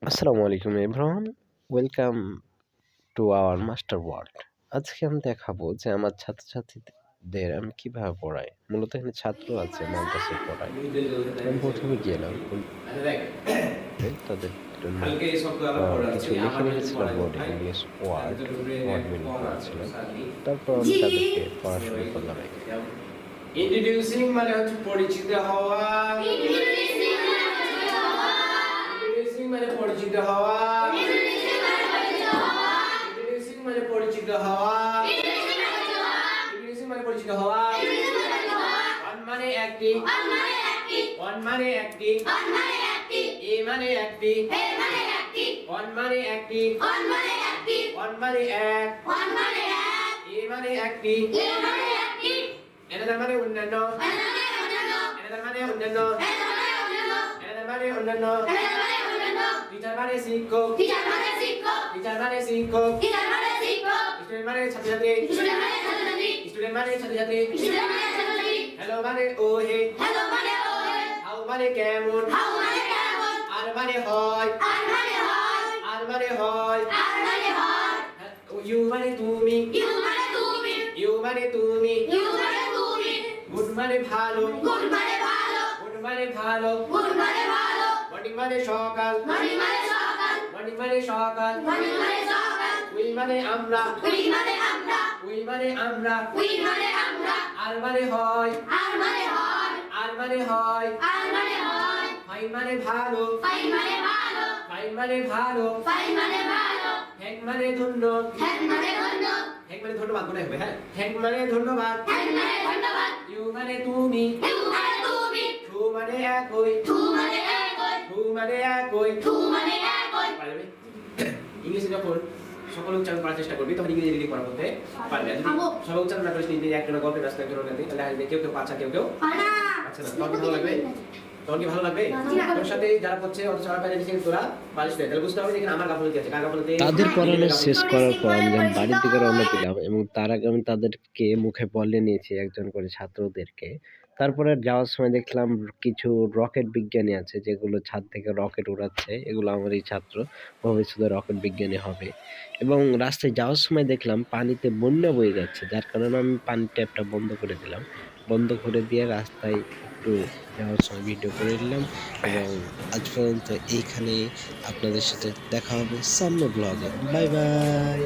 আসসালামু আলাইকুম everyone, welcome to our master world. আজকে আমি দেখাবো যে আমার ছাত্রছাত্রীদের আমি কিভাবে পড়াই। মূলত এখানে ছাত্র আছে, মাদ্রাসায় পড়াই। তো আমি প্রথমে গেলাম তাদের জন্য কিছু লিখে রেখেছিলাম বোর্ডে, ইংলিশ ওয়ার্ড ওয়ার্ড মিনিং করেছিলাম। তারপর আমি তাদেরকে পড়া শুরু করলাম একে। ইন্ট্রোডিউসিং মানে হচ্ছে পরিচিত হওয়া। ইন্ট্রোডিউসিং মানে পরিচিত হওয়া। ইন্ট্রোডিউসিং মানে পরিচিত হওয়া। ইন্ট্রোডিউসিং মানে পরিচিত হওয়া। ওয়ান মানে একটি। ওয়ান মানে একটি। এ মানে একটি। ওয়ান মানে একটি। ওয়ান মানে এক। এ মানে একটি। এনাদার মানে অন্যান্য। এনাদার মানে অন্যান্য। এনাদার মানে অন্যান্য। টিচার মানে শিক্ষক। টিচার মানে শিক্ষক। স্টুডেন্ট মানে ছাত্রছাত্রী। স্টুডেন্ট মানে ছাত্রছাত্রী। হ্যালো মানে ও হে। হাউ মানে কেমন। আর মানে হয়। আর মানে হয়। ইউ মানে তুমি। ইউ মানে তুমি। গুড মানে ভালো। গুড মানে ভালো। মর্নিং মানে সকাল। মর্নিং মানে সকাল। উই মানে আমরা। উই মানে আমরা। আর মানে হয়। আর মানে হয়। ফাইন মানে ভালো। ফাইন মানে ভালো। থ্যাংক মানে ধন্য। থ্যাংক মানে ধন্যবাদ মনে হবে। হ্যাঁ, থ্যাংক মানে ধন্যবাদ। ইউ মানে তুমি। টু মানে একই। টু মানে একই। পারবে? ইংলিশে যখন সকল উচ্চারণ করার চেষ্টা করবি তখন ইংরেজি রিডিং করার মধ্যে পারবে। যদি সব উচ্চারণ না করিস নিজে একটা গল্পের রাস্তা একটা রোনাতে তাহলে কেউ পাচ্ছা কেউ আচ্ছা না তখন ভালো লাগবে। তখন কি ভালো লাগবে? তোর সাথে যারা করছে অত সবার বাইরে এসে তোরা বালিশ দেয় তাহলে বুঝতে হবে যে এখানে আমার গাফলতি আছে। কার গাফলতি? তাদের পড়ানো শেষ করার পর আমি যখন বাড়ির দিকে রওনা দিলাম এবং তার আগে আমি তাদেরকে মুখে বলে নিয়েছি একজন করে ছাত্রদেরকে। তারপরে যাওয়ার সময় দেখলাম কিছু রকেট বিজ্ঞানী আছে যেগুলো ছাদ থেকে রকেট উড়াচ্ছে, এগুলো আমারই ছাত্র, ভবিষ্যতে রকেট বিজ্ঞানী হবে। এবং রাস্তায় যাওয়ার সময় দেখলাম পানিতে বন্যা বয়ে যাচ্ছে, যার কারণে আমি পানির ট্যাপটা বন্ধ করে দিলাম। বন্ধ করে দিয়ে রাস্তায় একটু যাওয়ার সময় ভিডিও করে নিলাম। এবং আজ পর্যন্ত এইখানেই, আপনাদের সাথে দেখা হবে সামনে ব্লগে। Bye bye.